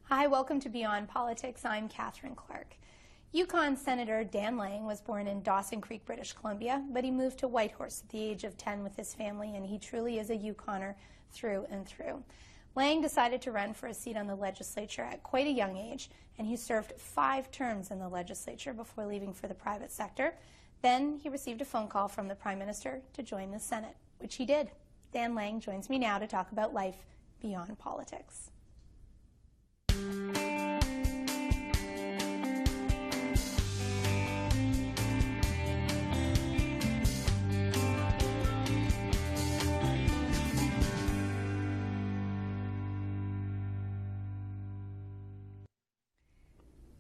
Hi, welcome to Beyond Politics. I'm Catherine Clark. Yukon Senator Dan Lang was born in Dawson Creek, British Columbia, but he moved to Whitehorse at the age of 10 with his family, and he truly is a Yukoner through and through. Lang decided to run for a seat on the legislature at quite a young age, and he served 5 terms in the legislature before leaving for the private sector. Then he received a phone call from the Prime Minister to join the Senate, which he did. Dan Lang joins me now to talk about life beyond politics.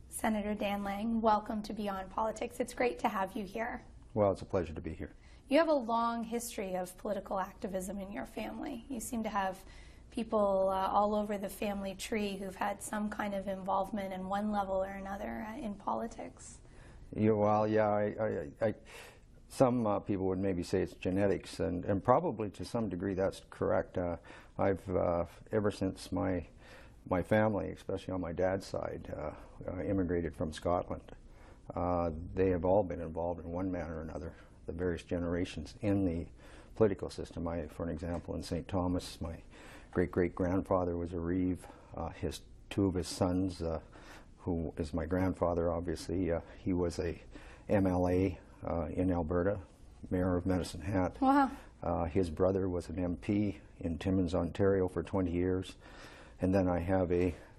Senator Dan Lang, welcome to Beyond Politics. It's great to have you here. Well, it's a pleasure to be here. You have a long history of political activism in your family. You seem to have people all over the family tree who've had some kind of involvement in one level or another in politics. Some people would maybe say it's genetics, and probably to some degree that's correct. I've ever since my family, especially on my dad's side, immigrated from Scotland. They have all been involved in one manner or another, the various generations in the political system. For an example, in St. Thomas, my great-great-grandfather was a Reeve. 2 of his sons, who is my grandfather, obviously, he was a MLA in Alberta, mayor of Medicine Hat. Wow. His brother was an MP in Timmins, Ontario for 20 years. And then I have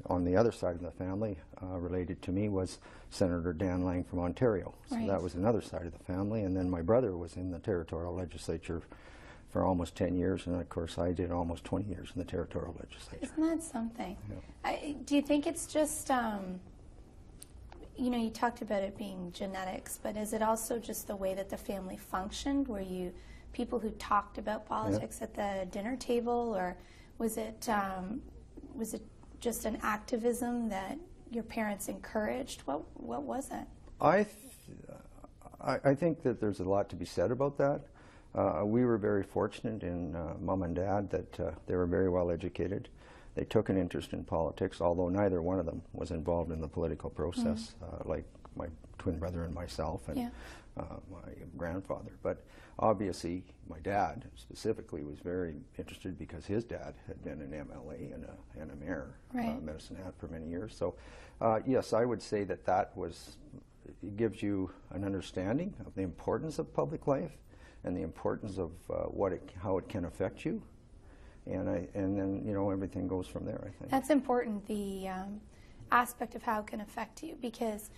on the other side of the family, related to me, was Senator Dan Lang from Ontario. So right. That was another side of the family. And then my brother was in the Territorial Legislature for almost 10 years. And of course, I did almost 20 years in the Territorial Legislature. Isn't that something? Yeah. Do you think it's just, you talked about it being genetics, but is it also just the way that the family functioned? Were you people who talked about politics at the dinner table, or was it just an activism that your parents encouraged? What was it? I think that there's a lot to be said about that. We were very fortunate in Mom and Dad that they were very well educated. They took an interest in politics, although neither one of them was involved in the political process, like my twin brother and myself and my grandfather. But obviously, my dad specifically was very interested because his dad had been an MLA and a mayor of Medicine Hat for many years. So, yes, I would say that it gives you an understanding of the importance of public life and the importance of how it can affect you. And then everything goes from there, I think. That's important, the aspect of how it can affect you, because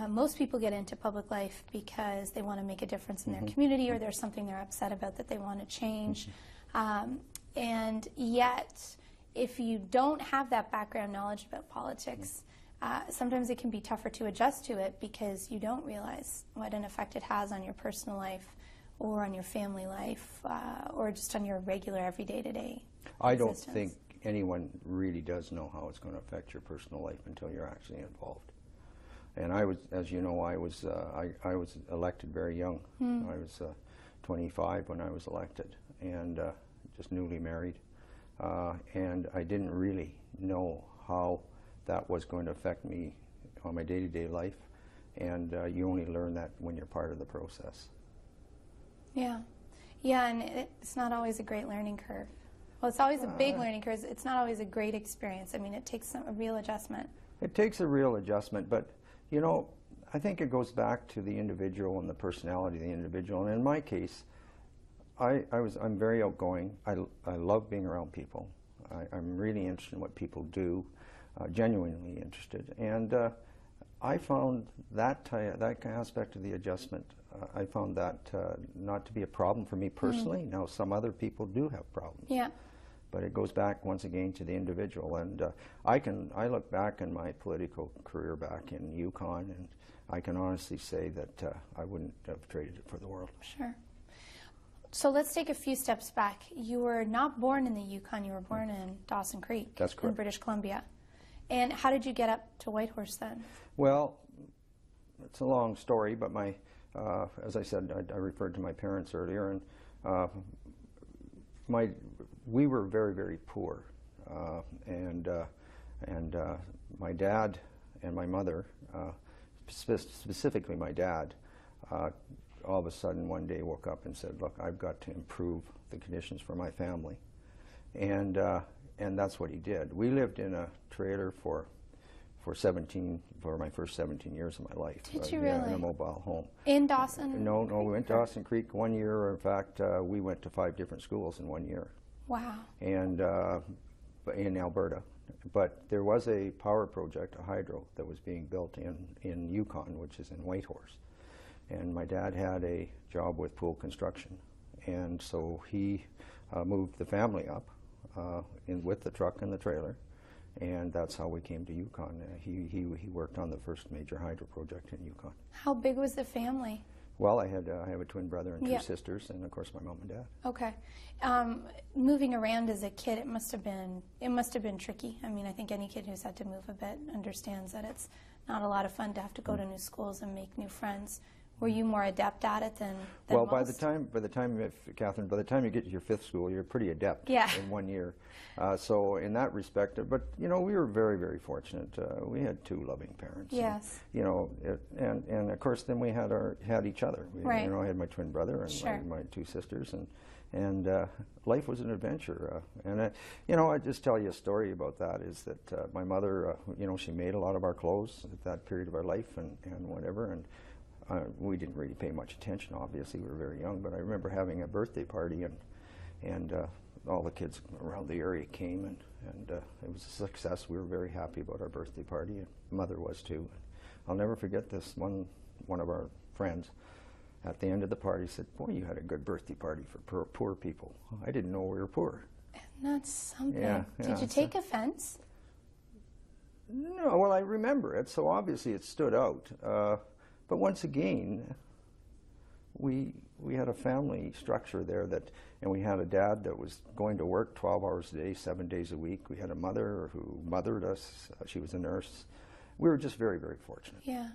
most people get into public life because they want to make a difference in their community, or there's something they're upset about that they want to change. And yet, if you don't have that background knowledge about politics, sometimes it can be tougher to adjust to it because you don't realize what an effect it has on your personal life or on your family life or just on your regular everyday to-day I don't think anyone really does know how it's going to affect your personal life until you're actually involved. And I was, as you know, I was elected very young. I was 25 when I was elected, and just newly married. And I didn't really know how that was going to affect me on my day-to-day life. And you only learn that when you're part of the process. Yeah. Yeah, and it's not always a great learning curve. Well, it's always a big learning curve. It's not always a great experience. I mean, it takes a real adjustment. It takes a real adjustment, but, I think it goes back to the individual and the personality of the individual. And in my case, I'm very outgoing. I love being around people. I'm really interested in what people do, genuinely interested. And I found that aspect of the adjustment, I found that not to be a problem for me personally. Now, some other people do have problems. Yeah. But it goes back once again to the individual. And I look back in my political career back in Yukon, and I can honestly say that I wouldn't have traded it for the world. Sure. So let's take a few steps back. You were not born in the Yukon. You were born in Dawson Creek. That's correct. In British Columbia. And how did you get up to Whitehorse then? Well, it's a long story, but as I said, I referred to my parents earlier, and we were very, very poor, and And my dad and my mother, specifically my dad, all of a sudden one day woke up and said, look, I've got to improve the conditions for my family. And that's what he did. We lived in a trailer for my first 17 years of my life. Did you yeah, really? in a mobile home. In Dawson? No, we went to Dawson Creek 1 year. In fact, we went to 5 different schools in 1 year. Wow. And in Alberta. But there was a power project, a hydro, that was being built in Yukon, which is in Whitehorse. And my dad had a job with pool construction. And so he moved the family up with the truck and the trailer. And that's how we came to Yukon. He worked on the first major hydro project in Yukon. How big was the family? Well, I have a twin brother and 2 Yeah. sisters, and of course my mom and dad. Okay. Moving around as a kid, it must have been tricky. I mean, I think any kid who's had to move a bit understands that it's not a lot of fun to have to go to new schools and make new friends. Were you more adept at it than Well, most? by the time, Catherine, by the time you get to your 5th school, you're pretty adept Yeah. in 1 year. So in that respect, but you know, we were very, very fortunate. We had 2 loving parents. Yes. And, you know, and of course, then we had each other. Right. You know, I had my twin brother and Sure. my 2 sisters, and life was an adventure. You know, I just tell you a story about that. Is that my mother, you know, she made a lot of our clothes at that period of our life, and whatever, and. We didn't really pay much attention, obviously, we were very young, but I remember having a birthday party, and all the kids around the area came, and it was a success. We were very happy about our birthday party, and Mother was too. I'll never forget this. One of our friends at the end of the party said, boy, you had a good birthday party for poor people. I didn't know we were poor. And that's something. Yeah, Did you take offense? No, well, I remember it, so obviously it stood out. But once again, we had a family structure there and we had a dad that was going to work 12 hours a day, 7 days a week. We had a mother who mothered us. She was a nurse. We were just very, very fortunate. Yeah.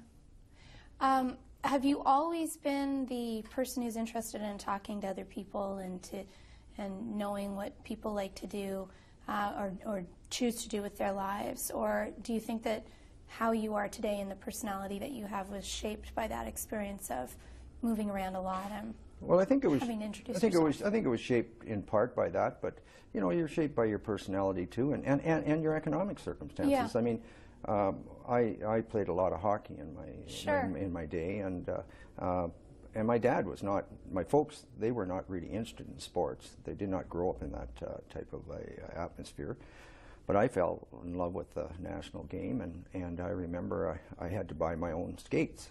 Have you always been the person who's interested in talking to other people and knowing what people like to do or choose to do with their lives? Or do you think that how you are today and the personality that you have was shaped by that experience of moving around a lot and well, I think it was. having to introduce I think yourself? it was shaped in part by that, but you know, you're shaped by your personality too, and your economic circumstances. Yeah. I mean, I played a lot of hockey in my day, and my dad was not. My folks, they were not really interested in sports. They did not grow up in that type of atmosphere. But I fell in love with the national game, and I remember I had to buy my own skates.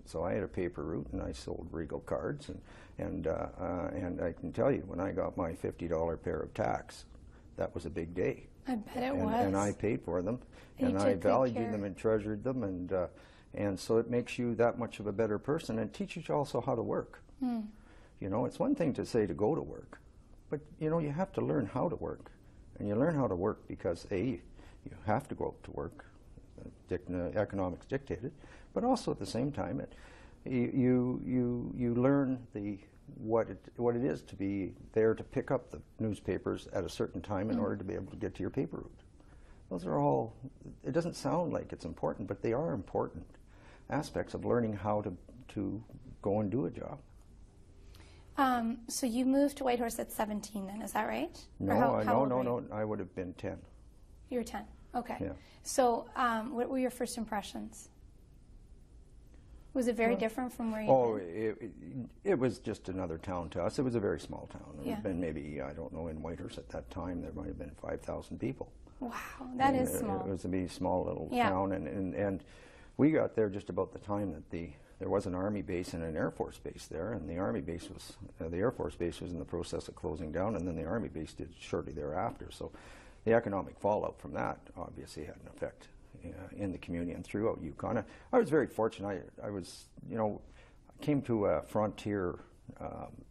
So I had a paper route, and I sold Regal cards, and I can tell you, when I got my $50 pair of tacks, that was a big day. I bet it was. And I paid for them, You and did I take valued care. them and treasured them, and so it makes you that much of a better person, and teaches you also how to work. You know, it's one thing to say to go to work, but you know, you have to learn how to work. And you learn how to work because you have to go out to work, economics dictated, but also at the same time, you learn what it is to be there to pick up the newspapers at a certain time in order to be able to get to your paper route. Those are all. It doesn't sound like it's important, but they are important aspects of learning how to go and do a job. So you moved to Whitehorse at 17 then, is that right? Or No. I would have been 10. You were 10. Okay. Yeah. So what were your first impressions? Was it very different from where you Oh, been? it was just another town to us. It was a very small town. It would Yeah. have been maybe, I don't know, in Whitehorse at that time, there might have been 5,000 people. Wow, that And is small. It was a small little Yeah. town, and we got there just about the time that there was an Army base and an Air Force base there, and the Army base was, the Air Force base was in the process of closing down, and then the Army base did shortly thereafter. So the economic fallout from that obviously had an effect in the community and throughout Yukon. I was very fortunate. I was, you know, came to a frontier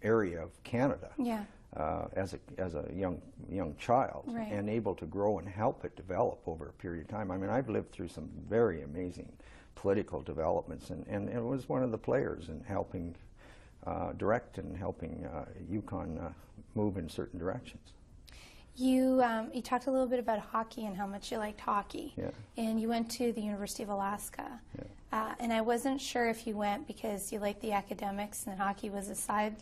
area of Canada. Yeah. As a young child, Right. and able to grow and help it develop over a period of time. I mean, I've lived through some very amazing political developments, and it was one of the players in helping direct and helping Yukon move in certain directions. You talked a little bit about hockey and how much you liked hockey. Yeah. And you went to the University of Alaska. Yeah. And I wasn't sure if you went because you liked the academics and hockey was a side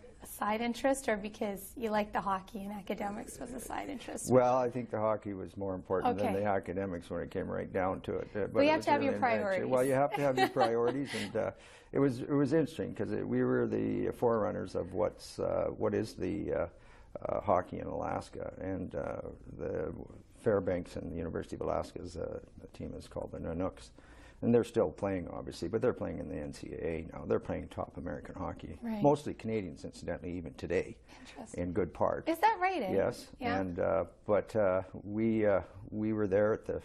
interest, or because you liked the hockey and academics was a side interest. Well, I think the hockey was more important than Okay. the academics when it came right down to it. But you it have was to have your really an adventure. priorities. Well, you have to have your priorities, and it was interesting because we were the forerunners of what is the hockey in Alaska, and the Fairbanks and the University of Alaska's team is called the Nanooks. And they're still playing, obviously, but they're playing in the NCAA now. They're playing top American hockey, Right. mostly Canadians, incidentally, even today, Interesting. in good part. Is that right? Eh? Yes, Yeah. and but we were there at the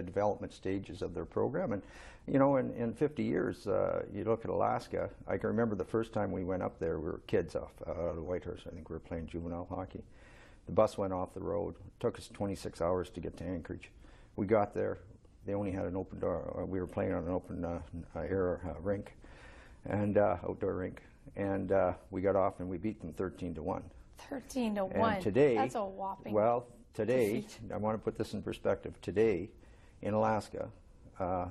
development stages of their program, and you know, in 50 years, you look at Alaska. I can remember the first time we went up there. We were kids out of the Whitehorse. I think we were playing juvenile hockey. The bus went off the road. It took us 26 hours to get to Anchorage. We got there. They only had an open door. We were playing on an open air rink, and outdoor rink, and we got off and we beat them 13-1. 13-1. And today, That's a whopping. well, today, defeat. I want to put this in perspective. Today, in Alaska,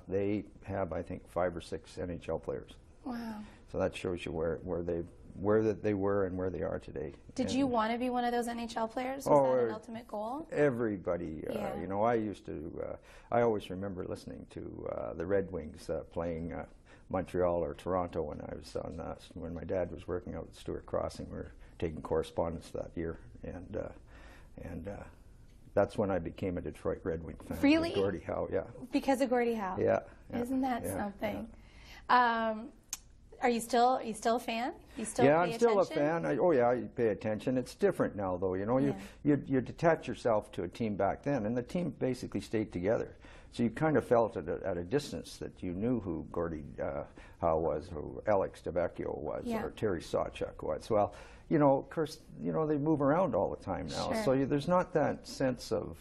they have, I think, 5 or 6 NHL players. Wow. So that shows you where they were and where they are today. Did you want to be one of those NHL players? Was Oh, that an ultimate goal? Everybody, Yeah. you know, I used to, I always remember listening to the Red Wings playing Montreal or Toronto when I was when my dad was working out at Stewart Crossing. We were taking correspondence that year, and that's when I became a Detroit Red Wing fan. Really? Gordie Howe, yeah. Because of Gordie Howe. Yeah. Isn't that yeah, something? Are you still a fan? You still yeah, pay I'm still attention? a fan. Oh yeah, I pay attention. It's different now, though. You know, you detach yourself to a team back then, and the team basically stayed together. So you kind of felt at a distance that you knew who Gordie Howe was, who Alex DeVecchio was, Yeah. or Terry Sawchuk was. Well, you know, of course, you know, they move around all the time now, Sure. so there's not that sense of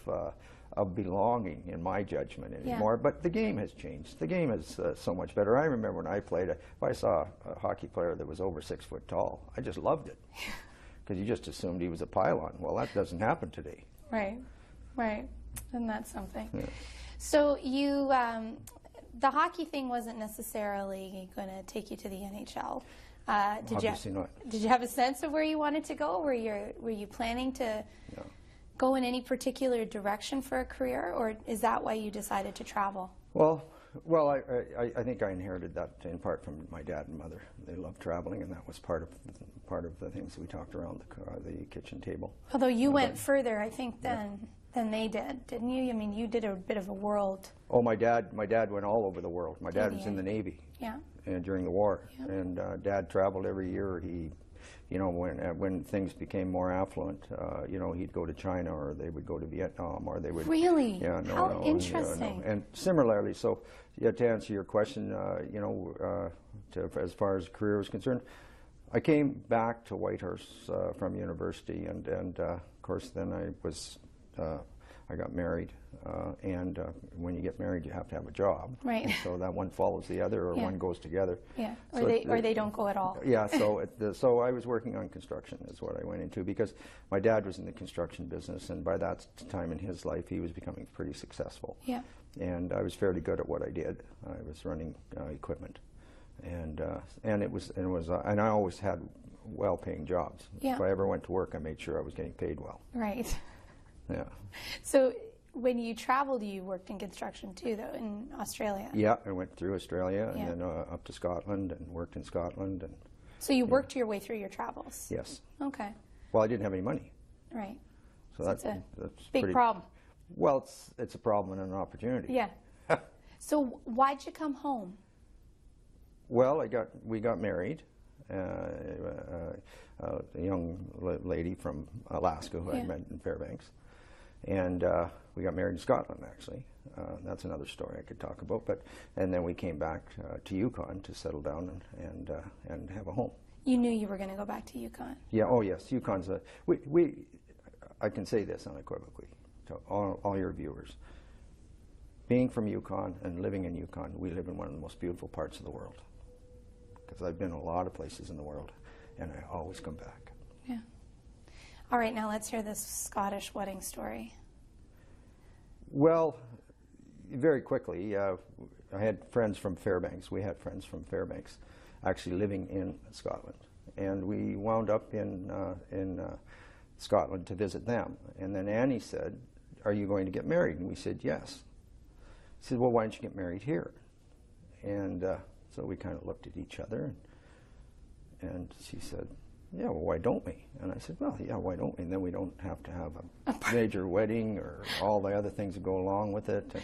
belonging, in my judgment, anymore. Yeah. But the game has changed. The game is so much better. I remember when I played, if I saw a hockey player that was over 6 foot tall, I just loved it, because you just assumed he was a pylon. Well, that doesn't happen today. Right, right. Isn't that something? Yeah. So you, the hockey thing wasn't necessarily going to take you to the NHL. Obviously not. Did you have a sense of where you wanted to go? Were you planning to No. go in any particular direction for a career, or is that why you decided to travel? Well, I think I inherited that in part from my dad and mother. They loved traveling, and that was part of the things we talked around the kitchen table. Although you went further, I think, than they did, didn't you? I mean, you did a bit of a world. Oh, my dad went all over the world. My dad Did was he? in the Navy. Yeah. During the war, Yeah. and Dad traveled every year. He, you know, when things became more affluent, you know, he'd go to China, or they would go to Vietnam, or they would. Really? Yeah, no, How no, interesting. And similarly, so yeah, to answer your question, you know, as far as career was concerned, I came back to Whitehorse from university, and of course then I got married, and when you get married, you have to have a job. Right. So that one follows the other, or Yeah. one goes together. Yeah. Or So they don't go at all. Yeah. So I was working on construction is what I went into, because my dad was in the construction business, and by that time in his life, he was becoming pretty successful. Yeah. And I was fairly good at what I did. I was running equipment, and I always had well-paying jobs. Yeah. If I ever went to work, I made sure I was getting paid well. Right. Yeah. So when you traveled, you worked in construction too, though, in Australia. Yeah, I went through Australia, Yeah. and then up to Scotland, and worked in Scotland, and So you worked your way through your travels. yes. Okay. Well, I didn't have any money, Right. so So it's that's a big pretty, problem. Well, it's a problem and an opportunity. Yeah. So why'd you come home? Well, we got married. A young lady from Alaska who I Yeah. met in Fairbanks, and we got married in Scotland. Actually, that's another story I could talk about. And then we came back to Yukon to settle down and have a home. You knew you were going to go back to Yukon. Yeah. Oh yes, Yukon's I can say this unequivocally to all your viewers. Being from Yukon and living in Yukon, we live in one of the most beautiful parts of the world. Because I've been a lot of places in the world, and I always come back. Yeah. All right, now let's hear this Scottish wedding story. Well, very quickly, I had friends from Fairbanks. We had friends from Fairbanks actually living in Scotland. And we wound up in Scotland to visit them. And then Annie said, "Are you going to get married?" And we said, "Yes." She said, "Well, why don't you get married here?" And so we kind of looked at each other. And she said, "Yeah, well, why don't we?" And I said, "Well, yeah, why don't we? And then we don't have to have a major wedding or all the other things that go along with it."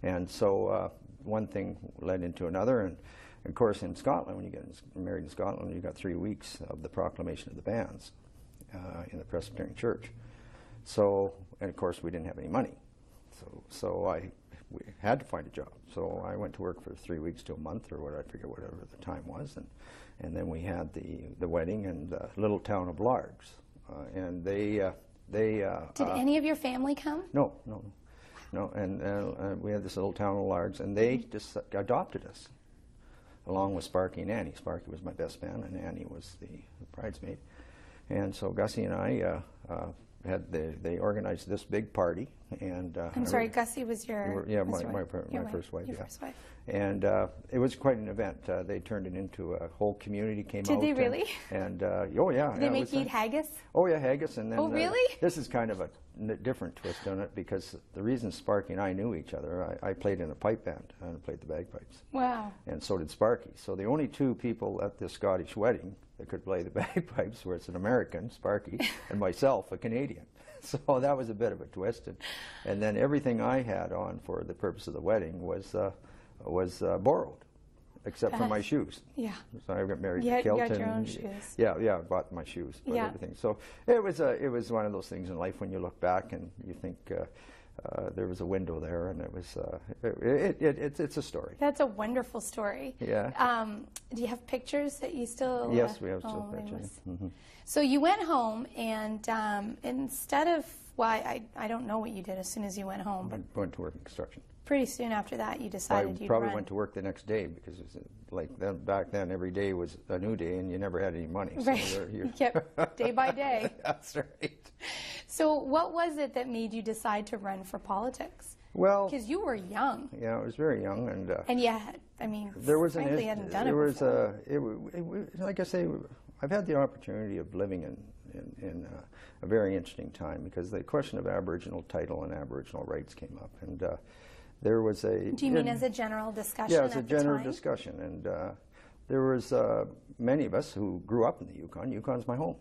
And so one thing led into another. And of course, in Scotland, when you get married in Scotland, you got 3 weeks of the proclamation of the banns in the Presbyterian Church. So, and of course, we didn't have any money. So we had to find a job. So I went to work for 3 weeks to a month, or what I figure, whatever the time was, and then we had the wedding in the little town of Largs, and they Did any of your family come? No, and we had this little town of Largs, and they just adopted us, along with Sparky and Annie. Sparky was my best man, and Annie was the bridesmaid. And so Gussie and I they organized this big party, and I'm sorry, Gussie was your my first wife. Your first wife. And it was quite an event. They turned it into a whole community came out. Did they really? And oh yeah. Did they make you eat haggis? Oh yeah, haggis, and then. Oh really? This is kind of a different twist on it, because the reason Sparky and I knew each other, I played in a pipe band and I played the bagpipes. Wow. And so did Sparky. So the only two people at this Scottish wedding that could play the bagpipes were an American, Sparky, and myself, a Canadian. So that was a bit of a twist. And then everything I had on for the purpose of the wedding was borrowed, except for my shoes. Yeah. So I got married to You kilt. got your own shoes. Yeah, I bought my shoes, bought everything. So it was one of those things in life when you look back and you think there was a window there, and it was it's a story. That's a wonderful story. Yeah. Do you have pictures that you still? Yes, we have still pictures. So you went home, and instead of I don't know what you did as soon as you went home, but I went to work in construction. Pretty soon after that, you decided I probably went to work the next day, because it was like back then every day was a new day, and you never had any money. Right. So you kept day by day. That's right. So what was it that made you decide to run for politics? Well, because you were young. Yeah, I was very young, and yeah, I mean, there was frankly, hadn't done it before. Like I say, I've had the opportunity of living in a very interesting time, because the question of Aboriginal title and Aboriginal rights came up, and there was a... Do you mean as a general discussion? Yeah, as a general discussion, and there was many of us who grew up in the Yukon. Yukon's my home.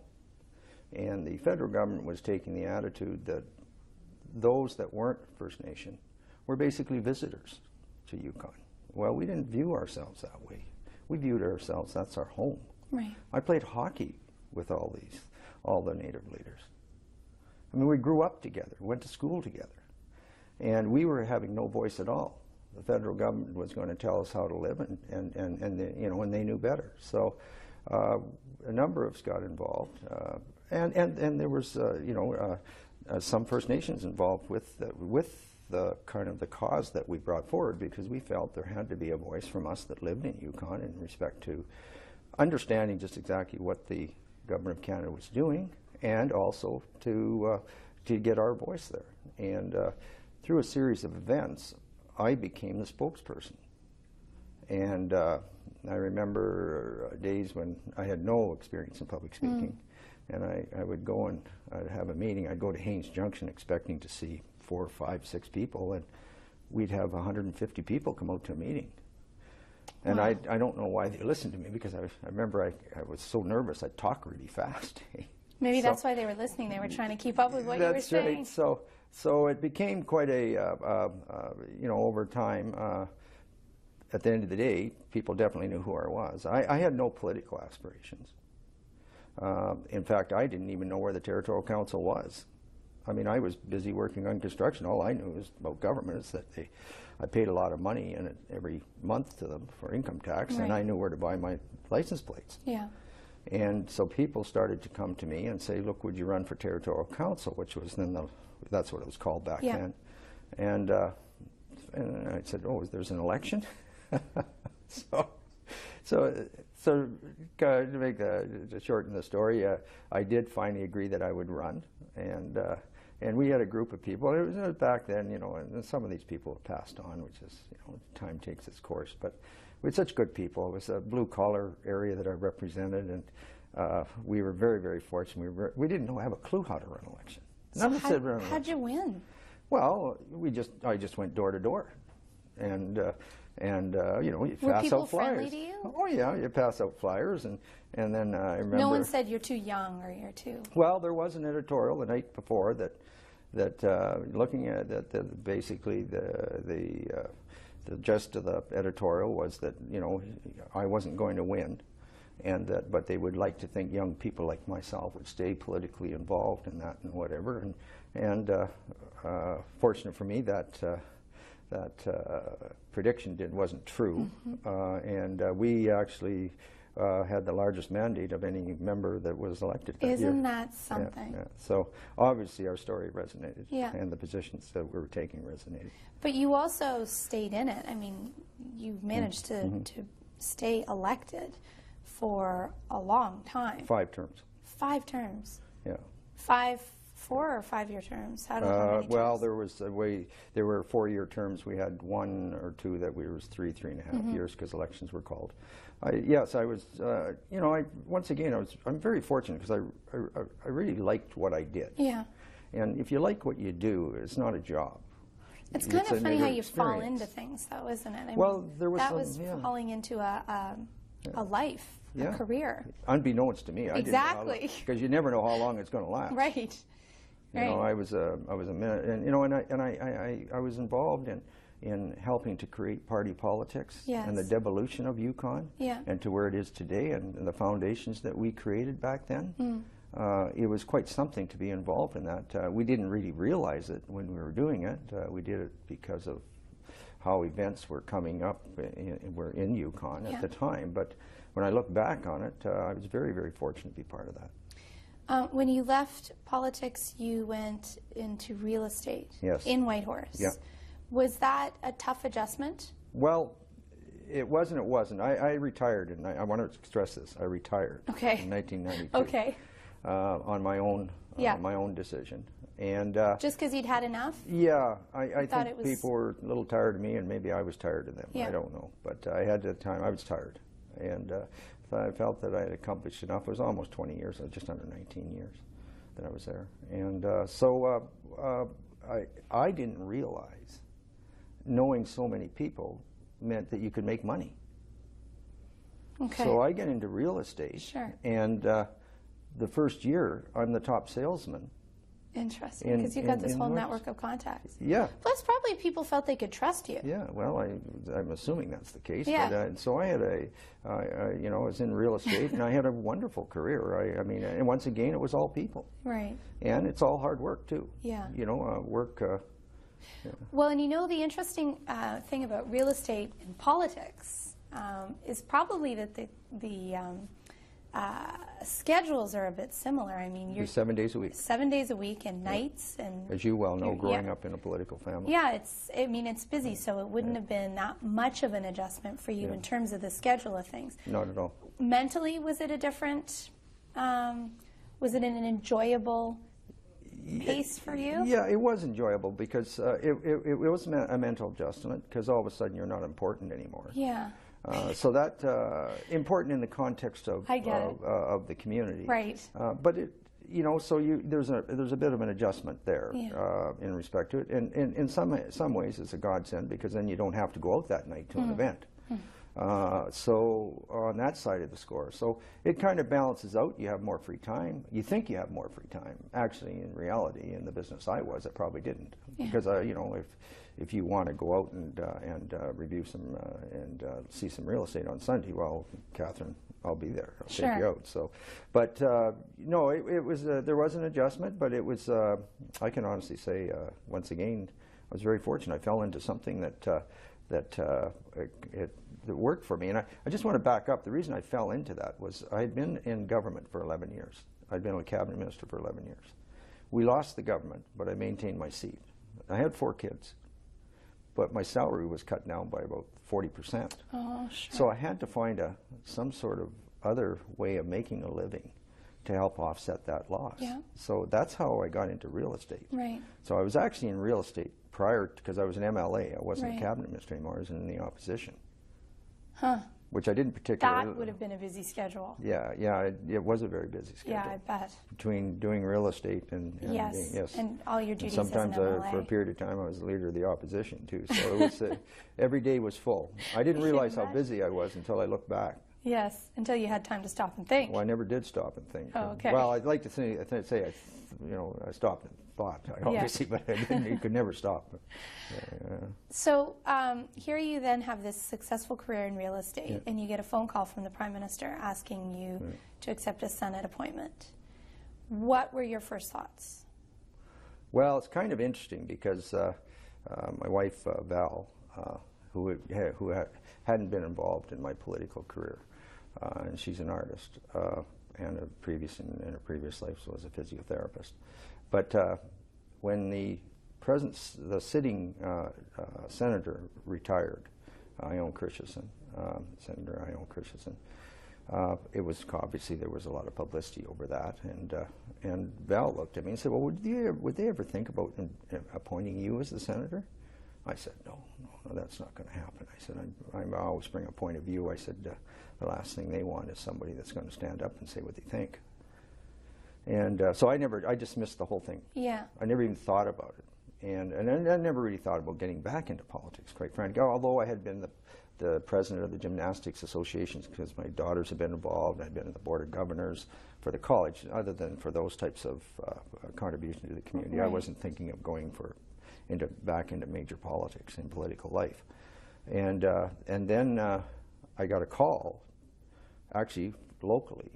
And the federal government was taking the attitude that those that weren't First Nation were basically visitors to Yukon. Well, we didn't view ourselves that way. We viewed ourselves, that's our home. Right. I played hockey with all the Native leaders. I mean, we grew up together, went to school together. And we were having no voice at all. The federal government was going to tell us how to live, and they knew better. So a number of us got involved, and there was some First Nations involved with the kind of the cause that we brought forward, because we felt there had to be a voice from us that lived in Yukon in respect to understanding just exactly what the government of Canada was doing, and also to get our voice there. And through a series of events, I became the spokesperson. And I remember days when I had no experience in public speaking, and I would go and I'd have a meeting. I'd go to Haines Junction expecting to see 4, 5, 6 people, and we'd have 150 people come out to a meeting. And wow. I don't know why they listened to me, because I remember I was so nervous I'd talk really fast. Maybe that's why they were listening. They were trying to keep up with what you were saying. That's right. So it became quite a, over time, at the end of the day, people definitely knew who I was. I had no political aspirations. In fact, I didn't even know where the Territorial Council was. I mean, I was busy working on construction. All I knew was about government is that I paid a lot of money in it every month to them for income tax, right. And I knew where to buy my license plates. Yeah. And so people started to come to me and say, look, would you run for Territorial Council, which was then that's what it was called back then. And I said, oh, there's an election? So to make to shorten the story, I did finally agree that I would run. and we had a group of people. It was back then, you know, and some of these people have passed on, which is, you know, time takes its course. But we had such good people. It was a blue-collar area that I represented, and we were very, very fortunate. We didn't have a clue how to run an election. So how'd you win? Well, I just went door to door, and you know, you Were pass people out flyers. friendly to you? Oh yeah, you pass out flyers, and then I remember. No one said you're too young or you're too. Well, there was an editorial the night before that looking at that basically the gist of the editorial was that, you know, I wasn't going to win, and but they would like to think young people like myself would stay politically involved in that and whatever, and fortunate for me that prediction wasn't true, and we actually had the largest mandate of any member that was elected that year. Isn't that something? Yeah. So obviously our story resonated, Yeah. and the positions that we were taking resonated. But you also stayed in it. I mean, you managed to stay elected for a long time. 5 terms. 5 terms. Yeah. 4 or 5 year terms? How many Well, terms? there was a way. There were 4-year terms. We had 1 or 2 that was 3.5 years because elections were called. Yes, I was. You know, once again, I'm very fortunate because I really liked what I did. Yeah. And if you like what you do, it's not a job. It's kind of funny how you fall experience. into things, though, isn't it? I Well, mean, there was that some- was yeah. falling into a life, Yeah. a career. Unbeknownst to me, Exactly. Because you never know how long it's going to last. Right. You know, I was a minute, and you know, I was involved in helping to create party politics and the Yes. devolution of Yukon, Yeah. and to where it is today, and the foundations that we created back then. It was quite something to be involved in that. We didn't really realize it when we were doing it. We did it because of how events were coming up were in Yukon at Yeah. the time. But when I look back on it, I was very, very fortunate to be part of that. When you left politics, you went into real estate. Yes. In Whitehorse. Yeah. Was that a tough adjustment? Well, it wasn't. It wasn't. I retired, and I want to stress this. I retired Okay. in 1992 Okay. on my own Yeah. my own decision. And Just because you'd had enough? yeah, I thought think it was- people were a little tired of me, and maybe I was tired of them. Yeah. I don't know, but I had the time. I was tired, and I felt that I had accomplished enough. It was almost 20 years, just under 19 years that I was there, and so I didn't realize knowing so many people meant that you could make money. Okay. So I get into real estate, Sure. and the first year I'm the top salesman. Interesting, because you got this whole network of contacts. Yeah. Plus, probably people felt they could trust you. Yeah, well, I'm assuming that's the case. Yeah. But, so I had you know, I was in real estate, and I had a wonderful career. I mean, and once again, it was all people. Right. And it's all hard work, too. Yeah. You know, work. Well, and you know, the interesting thing about real estate and politics is probably that the schedules are a bit similar. I mean, you're 7 days a week. 7 days a week and nights, and As you well know, growing yeah. up in a political family. yeah, I mean, it's busy, so it wouldn't have been that much of an adjustment for you in terms of the schedule of things. Not at all. Mentally, was it a different? Was it an enjoyable pace for you? Yeah, it was enjoyable because it was a mental adjustment, because all of a sudden you're not important anymore. Yeah. So that important in the context of I get it. Of the community, Right. But it, you know, so there's a bit of an adjustment there Yeah. in respect to it, and in some ways it's a godsend, because then you don't have to go out that night to an event. So on that side of the score, so it kind of balances out. You have more free time. You think you have more free time. Actually, in reality, in the business I was, it probably didn't, because you know, if you want to go out and review some and see some real estate on Sunday, well, Catherine, I'll be there. I'll Sure. take you out. So, but no, it was there was an adjustment, but it was. I can honestly say, once again, I was very fortunate. I fell into something that worked for me, and I just want to back up. The reason I fell into that was I had been in government for 11 years. I'd been a cabinet minister for 11 years. We lost the government, but I maintained my seat. I had 4 kids, but my salary was cut down by about 40%. Oh, sure. So I had to find some sort of other way of making a living to help offset that loss. Yeah. So that's how I got into real estate. Right. So I was actually in real estate prior, because I was an MLA. I wasn't Right. a cabinet minister anymore. I was in the opposition. Huh. Which I didn't particularly... That would have been a busy schedule. Yeah, it was a very busy schedule. Yeah, I bet. Between doing real estate and Yes, yes. and all your duties Sometimes as an MLA. for a period of time I was the leader of the opposition too. So it was every day was full. I didn't realize how busy I was until I looked back. Yes, until you had time to stop and think. Well, I never did stop and think. Oh, okay. Well, I'd like to say I stopped and thought, obviously, but I didn't. You could never stop. So here you then have this successful career in real estate, and you get a phone call from the Prime Minister asking you to accept a Senate appointment. What were your first thoughts? Well, it's kind of interesting because my wife, Val, who hadn't been involved in my political career, and she's an artist, and in her previous life was a physiotherapist. But when the sitting senator retired, Ione Christensen, Senator Ione Christensen, it was obviously there was a lot of publicity over that, and Val looked at me and said, "Well, would they ever think about appointing you as the senator?" I said, no, that's not going to happen. I said, I always bring a point of view. I said, the last thing they want is somebody that's going to stand up and say what they think. And so I dismissed the whole thing. Yeah. I never even thought about it. And I never really thought about getting back into politics, quite frankly, although I had been the president of the gymnastics associations because my daughters had been involved. I'd been on the board of governors for the college, other than for those types of contribution to the community. Right. I wasn't thinking of going back into major politics and political life. And then I got a call, actually locally,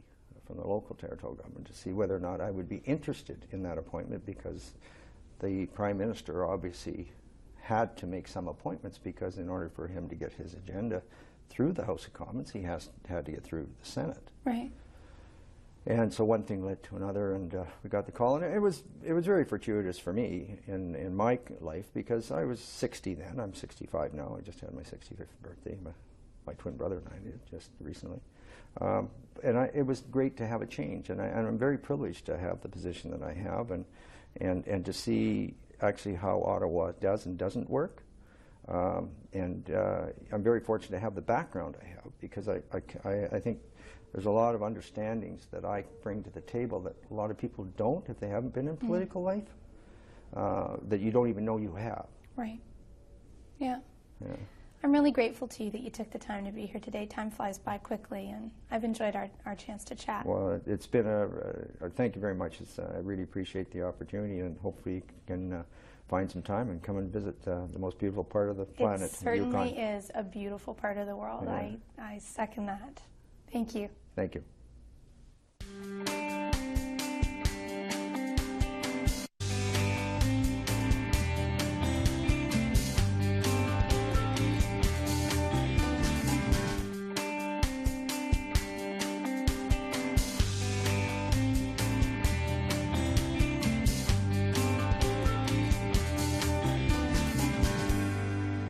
from the local territorial government to see whether or not I would be interested in that appointment, because the Prime Minister obviously had to make some appointments, because in order for him to get his agenda through the House of Commons, he had to get through the Senate. Right. And so one thing led to another, and we got the call, and it was very fortuitous for me in my life, because I was 60 then. I'm 65 now. I just had my 65th birthday. My twin brother and I did just recently, it was great to have a change, and I'm very privileged to have the position that I have, and to see actually how Ottawa does and doesn't work. I'm very fortunate to have the background I have, because I think there's a lot of understandings that I bring to the table that a lot of people don't if they haven't been in political life, that you don't even know you have. Right. Yeah. Yeah. I'm really grateful to you that you took the time to be here today. Time flies by quickly, and I've enjoyed our chance to chat. Well, it's been thank you very much. I really appreciate the opportunity, and hopefully you can find some time and come and visit the most beautiful part of the planet, It certainly Yukon. is a beautiful part of the world. Yeah. I second that. Thank you. Thank you.